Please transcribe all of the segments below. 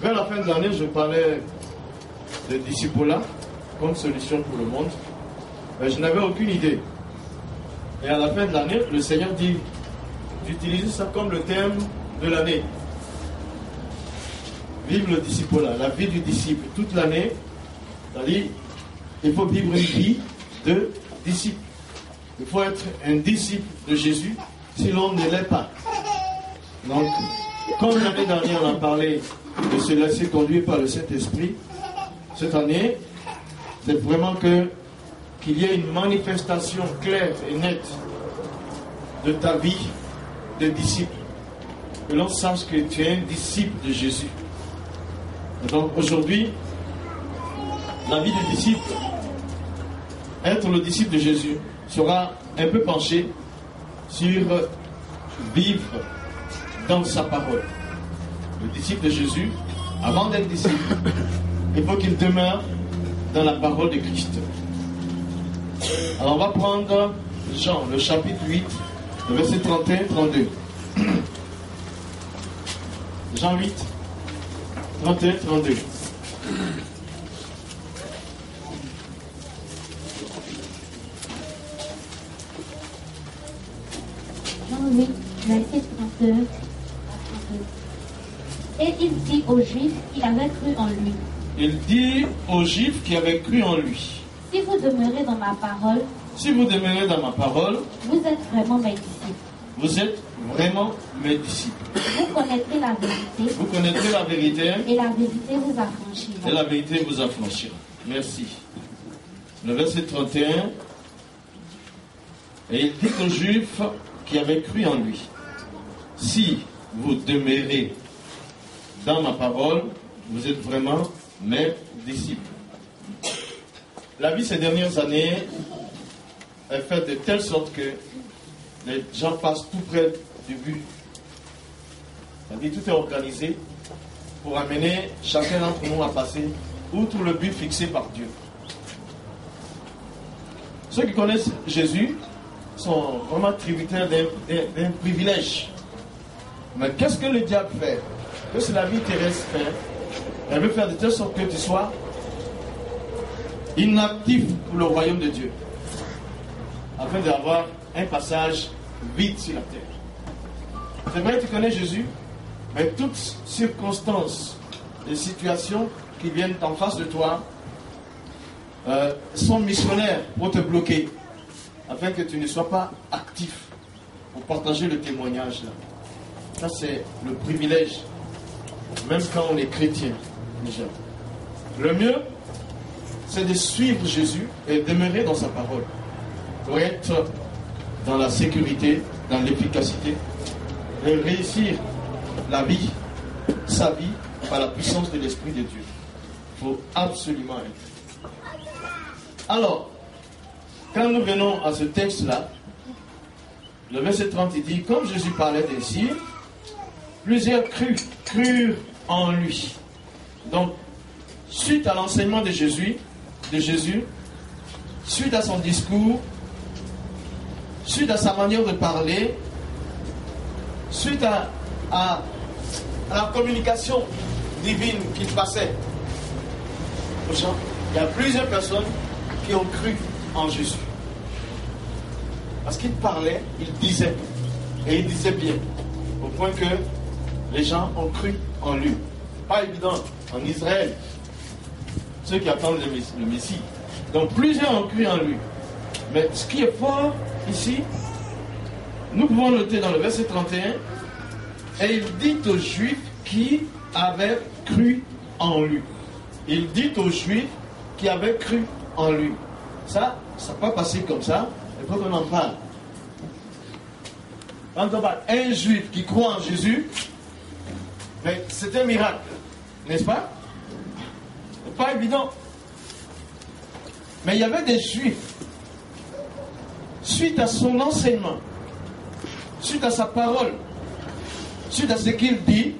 Vers la fin de l'année, je parlais de discipulat comme solution pour le monde. Mais je n'avais aucune idée. Et à la fin de l'année, le Seigneur dit d'utiliser ça comme le thème de l'année. Vivre le discipulat, la vie du disciple toute l'année. C'est-à-dire, il faut vivre une vie de disciple. Il faut être un disciple de Jésus, sinon on ne l'est pas. Donc, comme l'année dernière on a parlé de se laisser conduire par le Saint-Esprit, cette année, c'est vraiment qu'il y ait une manifestation claire et nette de ta vie de disciple. Que l'on sache que tu es un disciple de Jésus. Et donc aujourd'hui, la vie du disciple, être le disciple de Jésus, sera un peu penché sur vivre dans sa parole. Le disciple de Jésus, avant d'être disciple, il faut qu'il demeure dans la parole de Christ. Alors on va prendre Jean, le chapitre 8, le verset 31-32. Jean 8, 31-32. Jean 8, verset 32. Et il dit aux Juifs qui avaient cru en lui. Il dit aux Juifs qui avaient cru en lui. Si vous demeurez dans ma parole, si vous demeurez dans ma parole, vous êtes vraiment mes disciples. Vous êtes vraiment mes disciples. Vous connaîtrez la vérité. Vous connaîtrez la vérité. Et la vérité vous affranchira. Et la vérité vous affranchira. Merci. Le verset 31. Et il dit aux Juifs qui avaient cru en lui. Si vous demeurez dans ma parole, vous êtes vraiment mes disciples. La vie ces dernières années est faite de telle sorte que les gens passent tout près du but. C'est-à-dire tout est organisé pour amener chacun d'entre nous à passer outre le but fixé par Dieu. Ceux qui connaissent Jésus sont vraiment tributaires d'un privilège. Mais qu'est-ce que le diable fait? Que c'est la vie terrestre fait? Elle veut faire de telle sorte que tu sois inactif pour le royaume de Dieu, afin d'avoir un passage vide sur la terre. C'est vrai que tu connais Jésus, mais toutes circonstances et situations qui viennent en face de toi sont missionnaires pour te bloquer, afin que tu ne sois pas actif pour partager le témoignage là. Ça c'est le privilège, même quand on est chrétien déjà. Le mieux, c'est de suivre Jésus et demeurer dans sa parole, pour être dans la sécurité, dans l'efficacité, et réussir la vie, sa vie, par la puissance de l'Esprit de Dieu. Il faut absolument être. Alors, quand nous venons à ce texte-là, le verset 30, il dit, comme Jésus parlait ainsi, plusieurs crurent en lui. Donc, suite à l'enseignement de Jésus, suite à son discours, suite à sa manière de parler, suite à la communication divine qu'il passait aux gens, il y a plusieurs personnes qui ont cru en Jésus. Parce qu'il parlait, il disait, et il disait bien, au point que les gens ont cru en lui. Pas évident, en Israël, ceux qui attendent le Messie. Donc plusieurs ont cru en lui. Mais ce qui est fort ici, nous pouvons noter dans le verset 31, et il dit aux Juifs qui avaient cru en lui. Il dit aux Juifs qui avaient cru en lui. Ça n'a pas passé comme ça, il faut qu'on en parle. Quand on parle un Juif qui croit en Jésus, c'est un miracle, n'est-ce pas? C'est pas évident. Mais il y avait des Juifs, suite à son enseignement, suite à sa parole, suite à ce qu'il dit,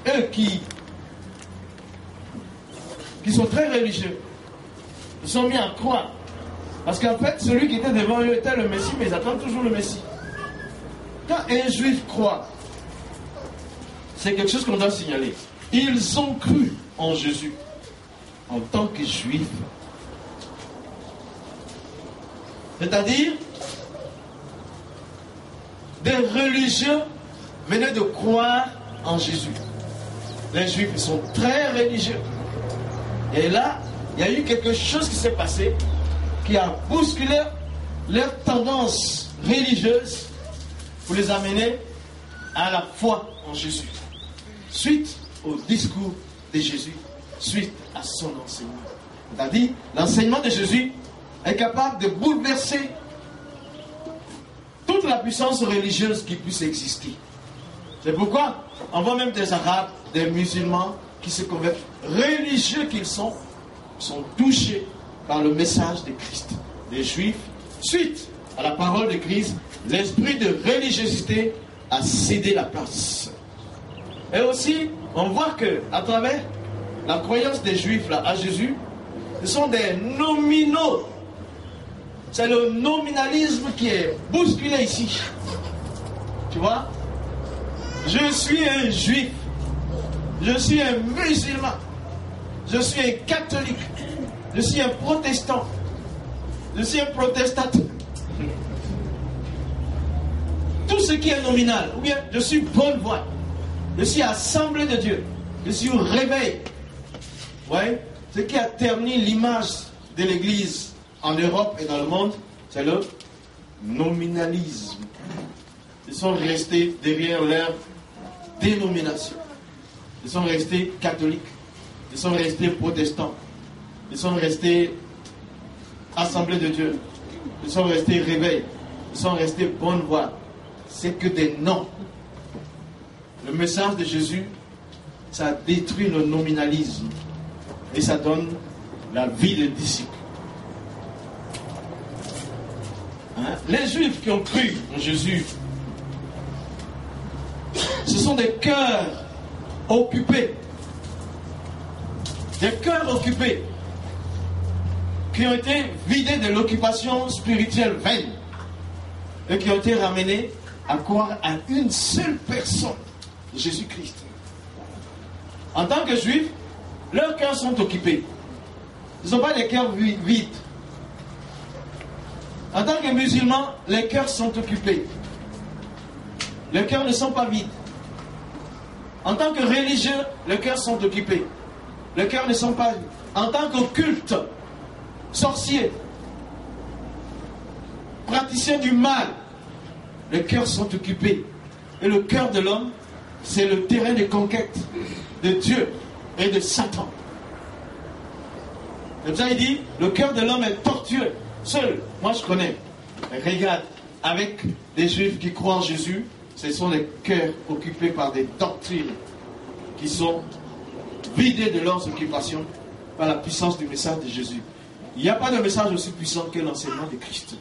eux qui sont très religieux, ils sont mis à croire. Parce qu'en fait, celui qui était devant eux était le Messie, mais ils attendent toujours le Messie. Quand un Juif croit, c'est quelque chose qu'on doit signaler. Ils ont cru en Jésus en tant que juifs. C'est-à-dire, des religieux venaient de croire en Jésus. Les juifs sont très religieux. Et là, il y a eu quelque chose qui s'est passé qui a bousculé leur tendance religieuse pour les amener à la foi en Jésus. Suite au discours de Jésus, suite à son enseignement. C'est-à-dire, l'enseignement de Jésus est capable de bouleverser toute la puissance religieuse qui puisse exister. C'est pourquoi on voit même des Arabes, des musulmans qui se convertent, religieux qu'ils sont touchés par le message de Christ. Les Juifs, suite à la parole de Christ, l'esprit de religiosité a cédé la place. Et aussi, on voit que à travers la croyance des Juifs là, à Jésus, ce sont des nominaux. C'est le nominalisme qui est bousculé ici. Tu vois? Je suis un juif. Je suis un musulman. Je suis un catholique. Je suis un protestant. Je suis un protestateur. Tout ce qui est nominal. Ou bien, je suis bonne voie. Je suis assemblée de Dieu. Je suis au réveil. Ouais? Ce qui a terminé l'image de l'Église en Europe et dans le monde, c'est le nominalisme. Ils sont restés derrière leur dénomination. Ils sont restés catholiques. Ils sont restés protestants. Ils sont restés assemblés de Dieu. Ils sont restés réveil. Ils sont restés bonne voie. C'est que des noms. Le message de Jésus, ça détruit le nominalisme. Et ça donne la vie des disciples. Hein? Les Juifs qui ont cru en Jésus, ce sont des cœurs occupés. Des cœurs occupés qui ont été vidés de l'occupation spirituelle vaine et qui ont été ramenés à croire à une seule personne, Jésus-Christ. En tant que Juifs, leurs cœurs sont occupés. Ils ne sont pas des cœurs vides. En tant que musulmans, les cœurs sont occupés. Les cœurs ne sont pas vides. En tant que religieux, les cœurs sont occupés. Les cœurs ne sont pas vides. En tant qu'occulte, sorcier, praticien du mal, les cœurs sont occupés. Et le cœur de l'homme, c'est le terrain de conquête de Dieu et de Satan. Comme ça, il dit, le cœur de l'homme est tortueux. Seul, moi je connais. Regarde, avec des Juifs qui croient en Jésus, ce sont les cœurs occupés par des doctrines qui sont vidés de leurs occupations par la puissance du message de Jésus. Il n'y a pas de message aussi puissant que l'enseignement de Christ.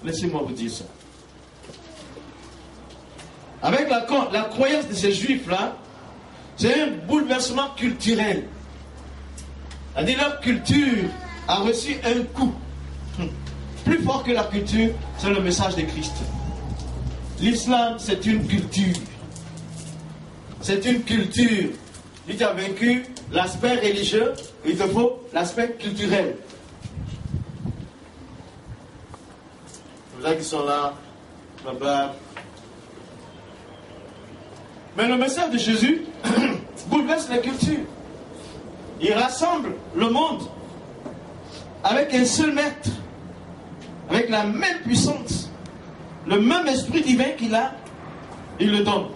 Laissez-moi vous dire ça. Avec la croyance de ces Juifs-là, c'est un bouleversement culturel. C'est-à-dire leur culture a reçu un coup. Plus fort que la culture, c'est le message de Christ. L'islam, c'est une culture. C'est une culture. Si tu as vaincu l'aspect religieux, il te faut l'aspect culturel. C'est pour ça qu'ils sont là, là-bas. Mais le message de Jésus bouleverse la culture. Il rassemble le monde avec un seul maître, avec la même puissance, le même esprit divin qu'il a, il le donne.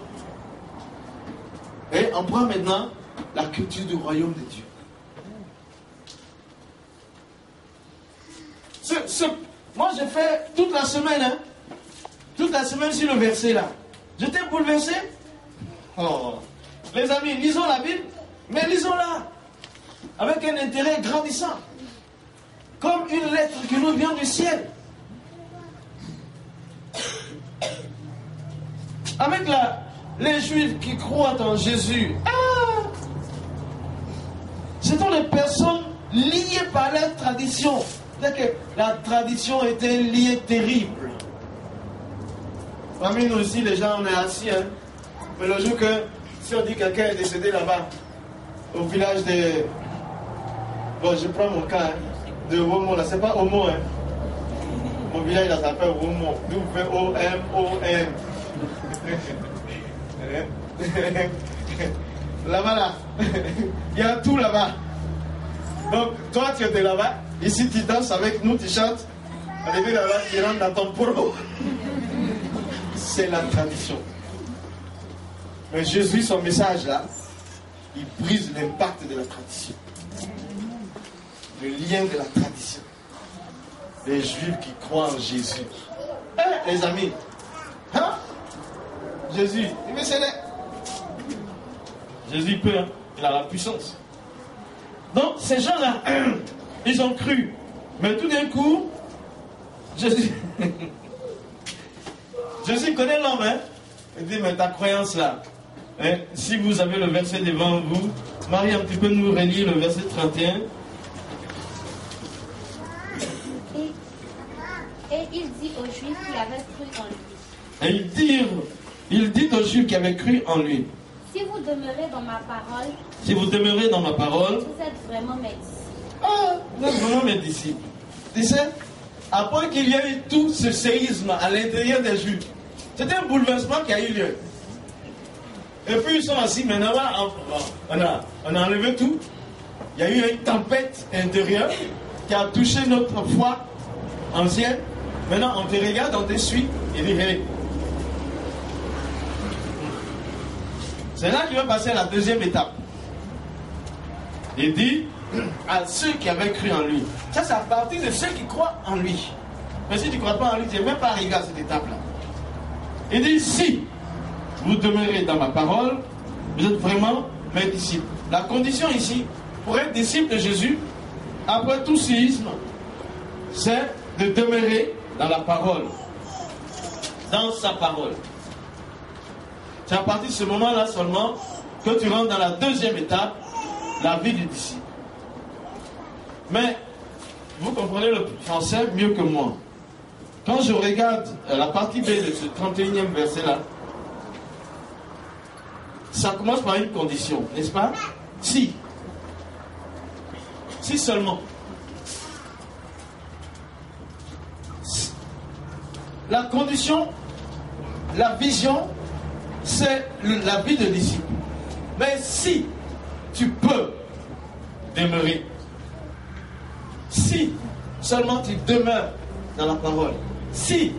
Et on prend maintenant la culture du royaume de Dieu. Moi j'ai fait toute la semaine sur le verset là. J'étais bouleversé. Oh, les amis, lisons la Bible, mais lisons-la avec un intérêt grandissant, comme une lettre qui nous vient du ciel. Avec les Juifs qui croient en Jésus, ce sont des personnes liées par leur tradition. C'est-à-dire que la tradition était un lien terrible. Parmi nous aussi, les gens, on est assis, hein. Mais le jour que Si on dit que quelqu'un est décédé là-bas, au village de... Bon, je prends mon cas, hein, de Womo, là, c'est pas Homo, hein. Mon village, là, ça s'appelle Womo. W-O-M-O-M. Là-bas, là, il y a tout là-bas. Donc, toi, tu étais là-bas. Ici, tu danses avec nous, tu chantes. Arrivé là-bas, tu rentres dans ton poro. C'est la tradition. Mais Jésus, son message là, il brise l'impact de la tradition. Le lien de la tradition. Les Juifs qui croient en Jésus. Eh, les amis, hein? Jésus, il veut s'aider. Jésus peut, hein? Il a la puissance. Donc, ces gens-là, ils ont cru. Mais tout d'un coup, Jésus connaît l'homme, hein? Il dit, mais ta croyance là, hein? Si vous avez le verset devant vous, Marie, un petit peu nous relire le verset 31. Et il dit aux Juifs qui avaient cru en lui. Et il dit aux Juifs qui avaient cru en lui. Si vous demeurez dans ma parole, vous êtes vraiment mes disciples. Ah, vous êtes vraiment mes disciples. Tu sais, après qu'il y a eu tout ce séisme à l'intérieur des Juifs, c'était un bouleversement qui a eu lieu. Et puis ils sont assis, maintenant on a enlevé tout. Il y a eu une tempête intérieure qui a touché notre foi ancienne. Maintenant on te regarde, on te suit et dit hey. C'est là qu'il va passer à la deuxième étape. Il dit à ceux qui avaient cru en lui. Ça, c'est à partir de ceux qui croient en lui. Mais si tu ne crois pas en lui, tu n'es même pas arrivé à cette étape-là. Il dit, si vous demeurez dans ma parole, vous êtes vraiment mes disciples. La condition ici, pour être disciple de Jésus, après tout séisme, c'est de demeurer dans la parole. Dans sa parole. C'est à partir de ce moment-là seulement que tu rentres dans la deuxième étape, la vie du disciple. Mais, vous comprenez le français mieux que moi. Quand je regarde la partie B de ce 31e verset-là, ça commence par une condition, n'est-ce pas? Si seulement. La condition, la vision, c'est la vie de disciple. Mais si tu peux demeurer, si seulement tu demeures dans la parole, si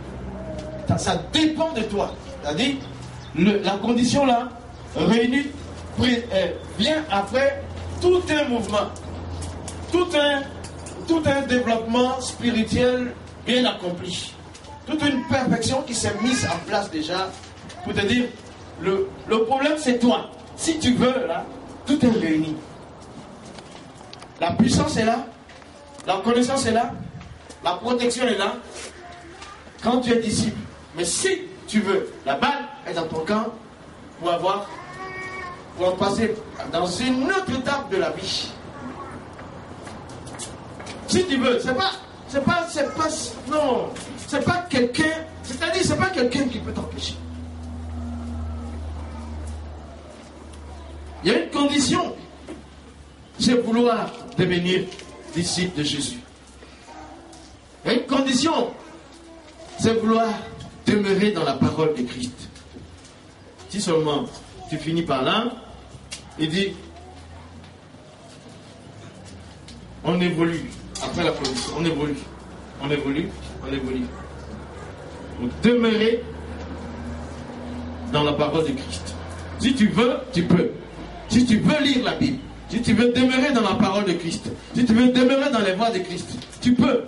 ça dépend de toi, c'est-à-dire la condition là réunie vient après tout un mouvement, tout un développement spirituel bien accompli, toute une perfection qui s'est mise en place déjà pour te dire le problème c'est toi. Si tu veux là, tout est réuni. La puissance est là, la connaissance est là, la protection est là. Quand tu es disciple, mais si tu veux, la balle est dans ton camp pour en passer dans une autre étape de la vie. Si tu veux, non, c'est pas quelqu'un, c'est-à-dire c'est pas quelqu'un qui peut t'empêcher. Il y a une condition, c'est vouloir devenir disciple de Jésus. Il y a une condition, c'est vouloir demeurer dans la parole de Christ. Si seulement tu finis par là, il dit, on évolue. Après la condition, on évolue. Vous demeurez dans la parole de Christ. Si tu veux, tu peux. Si tu veux lire la Bible, si tu veux demeurer dans la parole de Christ, si tu veux demeurer dans les voies de Christ, tu peux.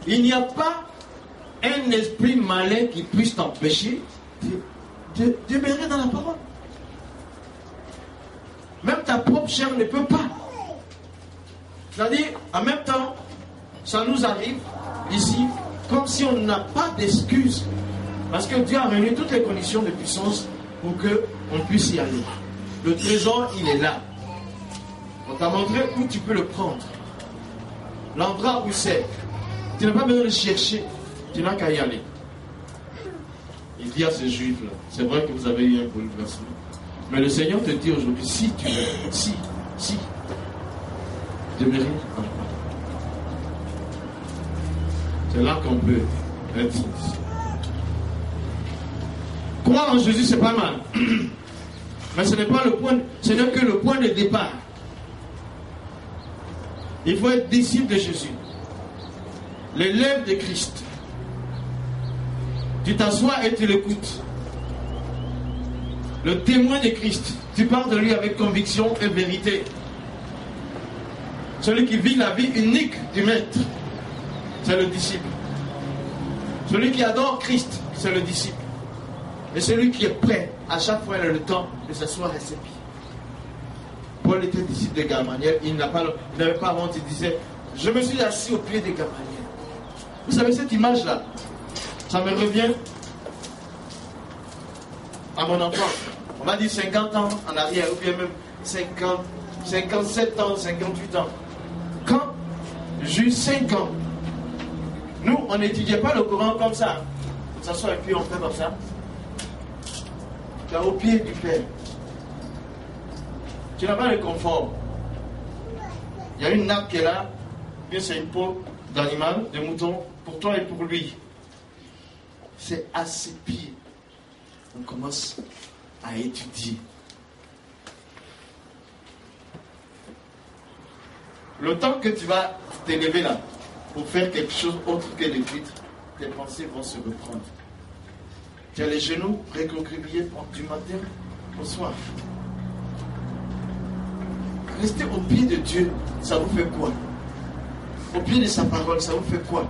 Il n'y a pas un esprit malin qui puisse t'empêcher de demeurer dans la parole. Même ta propre chair ne peut pas. C'est-à-dire, en même temps, ça nous arrive ici comme si on n'a pas d'excuses. Parce que Dieu a réuni toutes les conditions de puissance pour qu'on puisse y aller. Le trésor, il est là. On t'a montré où tu peux le prendre. L'endroit où c'est. Tu n'as pas besoin de chercher. Tu n'as qu'à y aller. Il dit à ces juifs-là, c'est vrai que vous avez eu un bouleversement. Mais le Seigneur te dit aujourd'hui, si tu veux, si, demeurer en moi. C'est là qu'on peut être ici. Croire en Jésus, c'est pas mal. Mais ce n'est pas le point, ce n'est que le point de départ. Il faut être disciple de Jésus. L'élève de Christ. Tu t'assois et tu l'écoutes. Le témoin de Christ. Tu parles de lui avec conviction et vérité. Celui qui vit la vie unique du Maître, c'est le disciple. Celui qui adore Christ, c'est le disciple. Et celui qui est prêt, à chaque fois il a le temps de s'asseoir à ses pieds. Paul était disciple de Gamaliel, il n'avait pas honte, il disait, je me suis assis au pied de Gamaliel. Vous savez cette image-là, ça me revient à mon enfance. On va dire 50 ans en arrière, ou bien même 50, 57 ans, 58 ans. Quand j'ai eu 5 ans, nous, on n'étudiait pas le Coran comme ça. On s'assoit et puis on fait comme ça. Tu es au pied du Père. Tu n'as pas le confort. Il y a une nappe qui est là, bien c'est une peau d'animal, de mouton, pour toi et pour lui. C'est à ses pieds. On commence à étudier. Le temps que tu vas t'élever là, pour faire quelque chose autre que l'étude, tes pensées vont se reprendre. Tu as les genoux recroquevillés du matin au soir. Rester au pied de Dieu, ça vous fait quoi? Au pied de sa parole, ça vous fait quoi?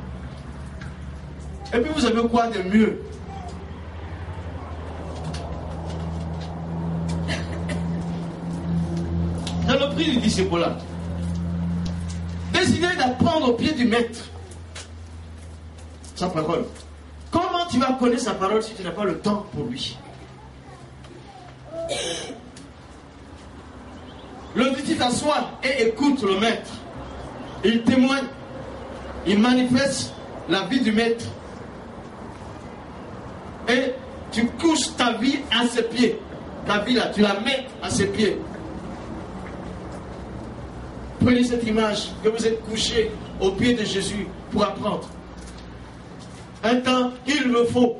Et puis vous avez quoi de mieux? Dans le prix du disciple-là, décidez d'apprendre au pied du Maître sa parole. Comment tu vas connaître sa parole si tu n'as pas le temps pour lui? Le disciple s'assoit et écoute le Maître. Il témoigne, il manifeste la vie du Maître. Et tu couches ta vie à ses pieds. Ta vie là, tu la mets à ses pieds. Prenez cette image que vous êtes couché au pied de Jésus pour apprendre. Un temps, il me faut.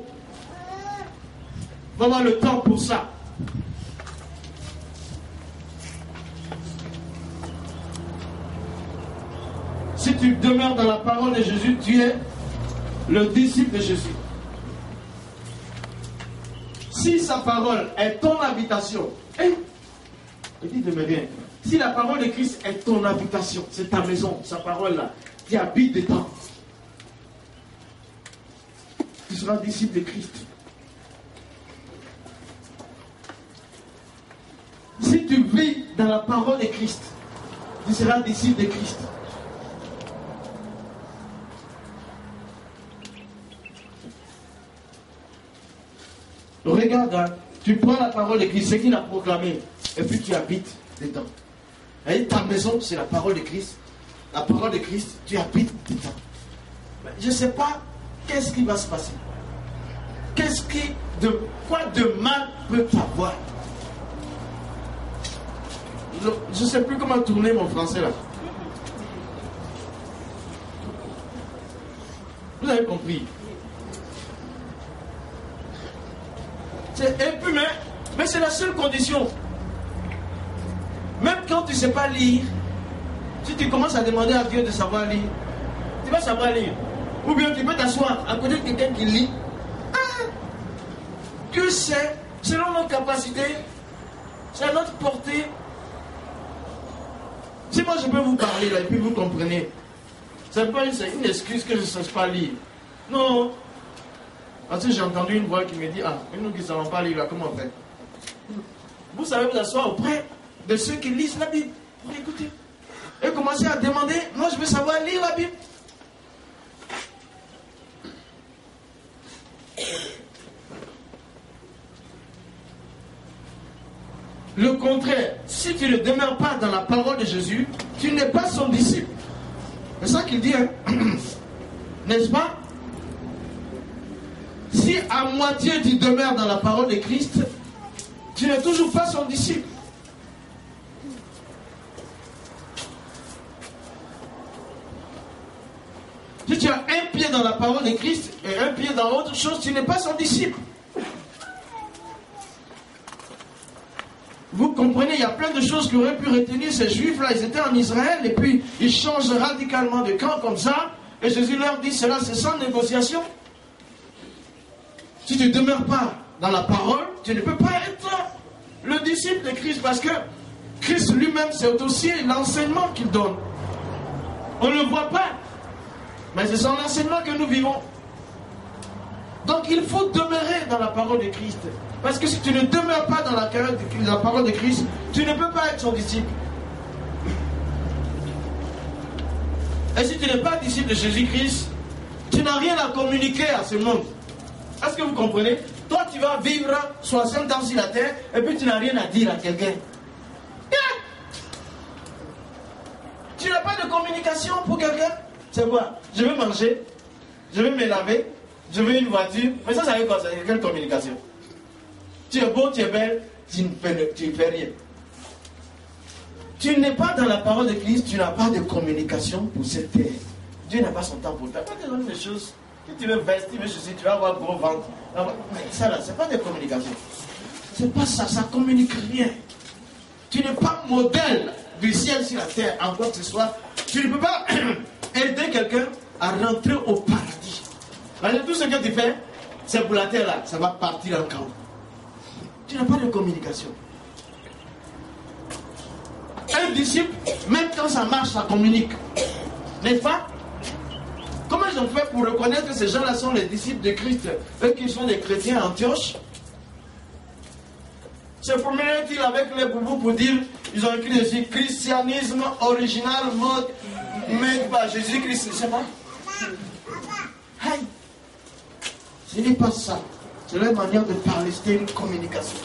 Il faut avoir le temps pour ça. Si tu demeures dans la parole de Jésus, tu es le disciple de Jésus. Si sa parole est ton habitation, ne dites-moi rien. Si la parole de Christ est ton habitation, c'est ta maison, sa parole là, qui habite dedans, tu seras disciple de Christ. Si tu vis dans la parole de Christ, tu seras disciple de Christ. Regarde, hein, tu prends la parole de Christ, ce qu'il a proclamé, et puis tu habites dedans. Et ta maison, c'est la parole de Christ. La parole de Christ, tu habites dedans. Je ne sais pas qu'est-ce qui va se passer. Quoi de mal peut avoir? Je ne sais plus comment tourner mon français là. Vous avez compris? Et puis, mais c'est la seule condition. Même quand tu ne sais pas lire, si tu commences à demander à Dieu de savoir lire, tu vas savoir lire. Ou bien tu peux t'asseoir à côté de quelqu'un qui lit. Que c'est, selon nos capacités, c'est à notre portée. Si moi je peux vous parler là et puis vous comprenez, ce n'est pas une excuse que je ne sache pas lire. Non. Parce que j'ai entendu une voix qui me dit, nous qui ne savons pas lire là, comment on fait? Vous savez vous asseoir auprès de ceux qui lisent la Bible pour écouter. Et commencer à demander, moi je veux savoir lire la Bible. Le contraire, si tu ne demeures pas dans la parole de Jésus, tu n'es pas son disciple. C'est ça qu'il dit, hein? N'est-ce pas? Si Si à moitié tu demeures dans la parole de Christ, tu n'es toujours pas son disciple. Si tu as un pied dans la parole de Christ et un pied dans autre chose, tu n'es pas son disciple. Vous comprenez, il y a plein de choses qu'auraient pu retenir ces juifs-là. Ils étaient en Israël et puis ils changent radicalement de camp comme ça. Et Jésus leur dit, cela c'est sans négociation. Si tu ne demeures pas dans la parole, tu ne peux pas être le disciple de Christ. Parce que Christ lui-même, c'est aussi l'enseignement qu'il donne. On ne le voit pas. Mais c'est son enseignement que nous vivons. Donc il faut demeurer dans la parole de Christ. Parce que si tu ne demeures pas dans la parole de Christ, tu ne peux pas être son disciple. Et si tu n'es pas disciple de Jésus-Christ, tu n'as rien à communiquer à ce monde. Est-ce que vous comprenez? Toi, tu vas vivre 60 ans sur la terre et puis tu n'as rien à dire à quelqu'un. Tu n'as pas de communication pour quelqu'un. C'est quoi? Je veux manger, je veux me laver, je veux une voiture. Mais ça veut quoi? Ça veut quelle communication? Tu es beau, tu es belle, tu ne fais rien. Tu n'es pas dans la parole de Christ, tu n'as pas de communication pour cette terre. Dieu n'a pas son temps pour toi. Quand tu donnes des choses, si tu veux vestir, tu veux ceci, tu vas avoir gros ventre. Mais ça là, c'est pas de communication. C'est pas ça, ça communique rien. Tu n'es pas modèle du ciel sur la terre, en quoi que ce soit. Tu ne peux pas aider quelqu'un à rentrer au paradis. Parce que tout ce que tu fais, c'est pour la terre là, ça va partir en camp. Tu n'as pas de communication. Un disciple, même quand ça marche, ça communique. N'est-ce pas? Comment ils ont fait pour reconnaître que ces gens-là sont les disciples de Christ, eux qui sont des chrétiens à Antioche? Se promenaient-ils avec les boubous pour dire, ils ont écrit dessus, christianisme original, mode, made par Jésus-Christ, je sais pas. Hey. Ce n'est pas ça. C'est leur manière de parler, c'était une communication.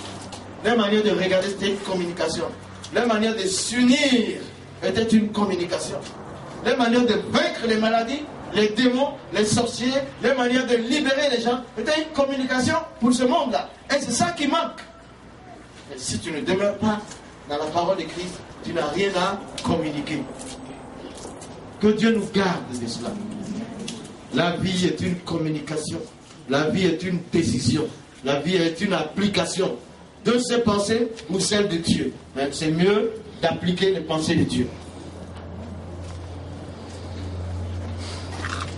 Leur manière de regarder, c'était une communication. Leur manière de s'unir était une communication. Leur manière de vaincre les maladies, les démons, les sorciers, leur manière de libérer les gens, était une communication pour ce monde-là. Et c'est ça qui manque. Et si tu ne demeures pas dans la parole de Christ, tu n'as rien à communiquer. Que Dieu nous garde de cela. La vie est une communication. La vie est une décision. La vie est une application de ses pensées ou celles de Dieu. Mais c'est mieux d'appliquer les pensées de Dieu.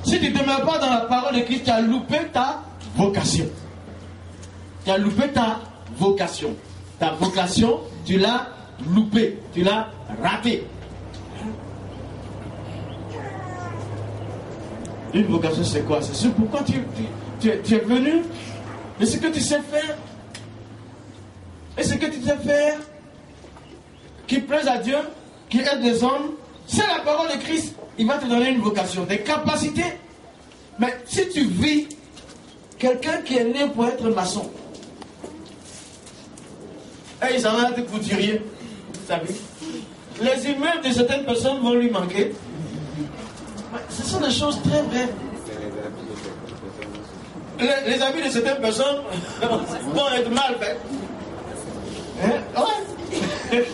Si tu ne demeures pas dans la parole de Christ, tu as loupé ta vocation. Tu as loupé ta vocation. Ta vocation, tu l'as loupée, tu l'as ratée. Une vocation, c'est quoi? C'est ce pourquoi tu es venu. Et ce que tu sais faire. Et ce que tu sais faire, qui plaise à Dieu, qui aide les hommes, c'est la parole de Christ. Il va te donner une vocation, des capacités. Mais si tu vis, quelqu'un qui est né pour être maçon, et ils en ont des couturiers, vous savez, les immeubles de certaines personnes vont lui manquer. Mais ce sont des choses très vraies. Les amis de certaines personnes vont être mal faits. Hein? Ouais.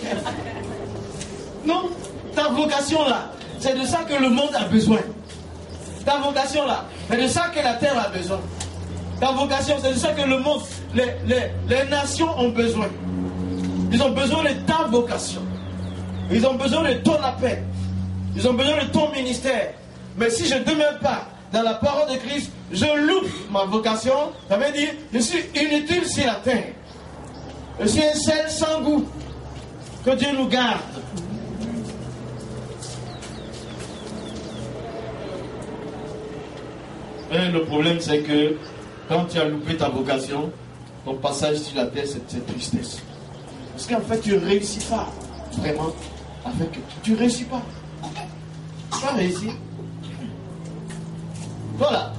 Non, ta vocation là, c'est de ça que le monde a besoin. Ta vocation là, c'est de ça que la terre a besoin. Ta vocation, c'est de ça que le monde, les nations ont besoin. Ils ont besoin de ta vocation. Ils ont besoin de ton appel. Ils ont besoin de ton ministère. Mais si je ne demeure pas dans la parole de Christ, je loupe ma vocation. Ça veut dire, je suis inutile sur la terre. Je suis un sel sans goût. Que Dieu nous garde. Et le problème, c'est que quand tu as loupé ta vocation, ton passage sur la terre, c'est tristesse. Parce qu'en fait, tu ne réussis pas vraiment. Tu ne réussis pas. Tu n'as pas réussi. Voilà.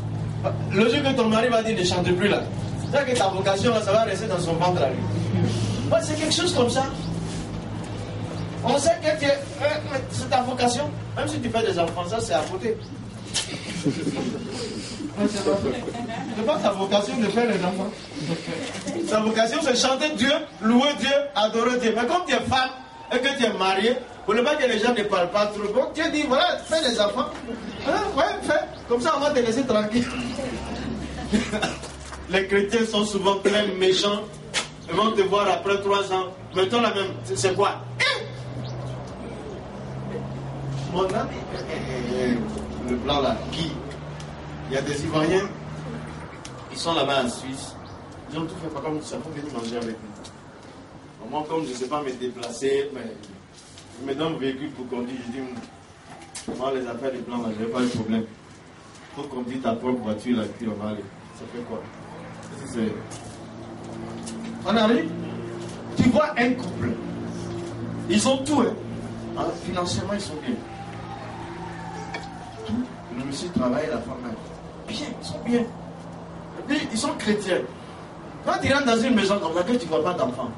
Le jour que ton mari va dire ne chante plus là, c'est que ta vocation, là, ça va rester dans son ventre à lui. Ouais, c'est quelque chose comme ça. On sait que c'est ta vocation. Même si tu fais des enfants, ça c'est à côté. C'est pas ta vocation de faire les enfants. Ta vocation, c'est chanter Dieu, louer Dieu, adorer Dieu. Mais comme tu es femme et que tu es marié, pour ne pas que les gens ne parlent pas trop, bon, Dieu dit, voilà, fais les enfants. Ouais, fais. Comme ça, on va te laisser tranquille. Les chrétiens sont souvent très méchants. Ils vont te voir après 3 ans. Mettons la même. C'est quoi? Mon ami, le blanc là, qui? Il y a des Ivoiriens, ils sont là-bas en Suisse. Ils ont tout fait, par contre, ça faut venir manger avec nous. Moi, comme je ne sais pas me déplacer, mais je me donne un véhicule pour conduire. Je dis, moi, les affaires des blancs, je n'ai pas de problème. Il faut conduire ta propre voiture là, et puis on va aller. Ça fait quoi? On arrive, tu vois un couple. Ils ont tout, hein. Alors, financièrement, ils sont bien. Tout. Le monsieur travaille, la femme bien, ils sont bien. Et puis, ils sont chrétiens. Quand tu rentres dans une maison comme ça, que tu ne vois pas d'enfant,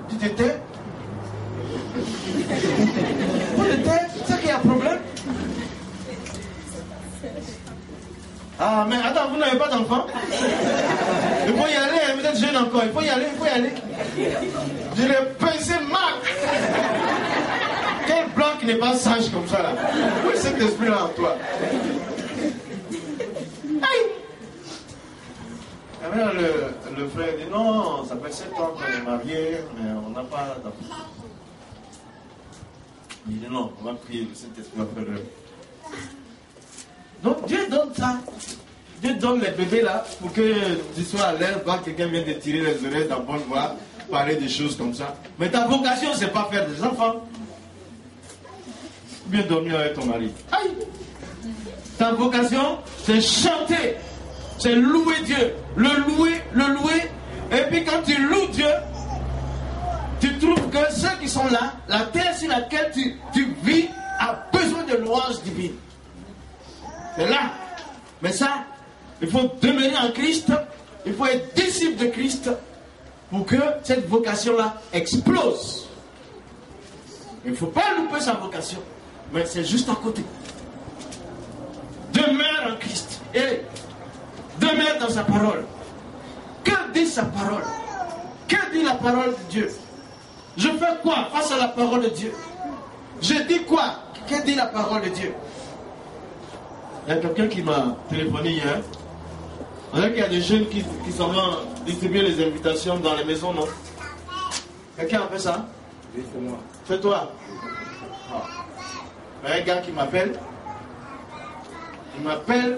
tu te tais. Tu te tais, tu sais qu'il y a un problème. Ah, mais attends, vous n'avez pas d'enfant? Il faut y aller, vous êtes jeune encore, il faut y aller, il faut y aller. Je l'ai pincé mal. Quel blanc qui n'est pas sage comme ça là? Où est cet esprit-là en toi? Aïe! Et maintenant le frère dit non, ça fait 7 ans qu'on est mariés, mais on n'a pas d'enfant. Il dit non, on va prier, le Saint-Esprit va faire l'œuvre. Donc Dieu donne ça. Dieu donne les bébés là pour que tu sois à l'aise, quand quelqu'un vient de tirer les oreilles dans bonne voie, parler des choses comme ça. Mais ta vocation, c'est pas faire des enfants. Ou bien dormir avec ton mari. Aïe! Ta vocation, c'est chanter. C'est louer Dieu. Le louer. Et puis quand tu loues Dieu, tu trouves que ceux qui sont là, la terre sur laquelle tu vis, a besoin de louanges divines. C'est là. Mais ça, il faut demeurer en Christ. Il faut être disciple de Christ pour que cette vocation-là explose. Il ne faut pas louper sa vocation. Mais c'est juste à côté. Demeure en Christ. Et demeure dans sa parole. Que dit sa parole? Que dit la parole de Dieu? Je fais quoi face à la parole de Dieu? Je dis quoi? Que dit la parole de Dieu? Il y a quelqu'un qui m'a téléphoné hier. On dirait qu'il y a des jeunes qui s'en vont distribuer les invitations dans les maisons, non? Quelqu'un a fait ça? Oui, c'est moi. C'est toi? Ah. Il y a un gars qui m'appelle. Il m'appelle.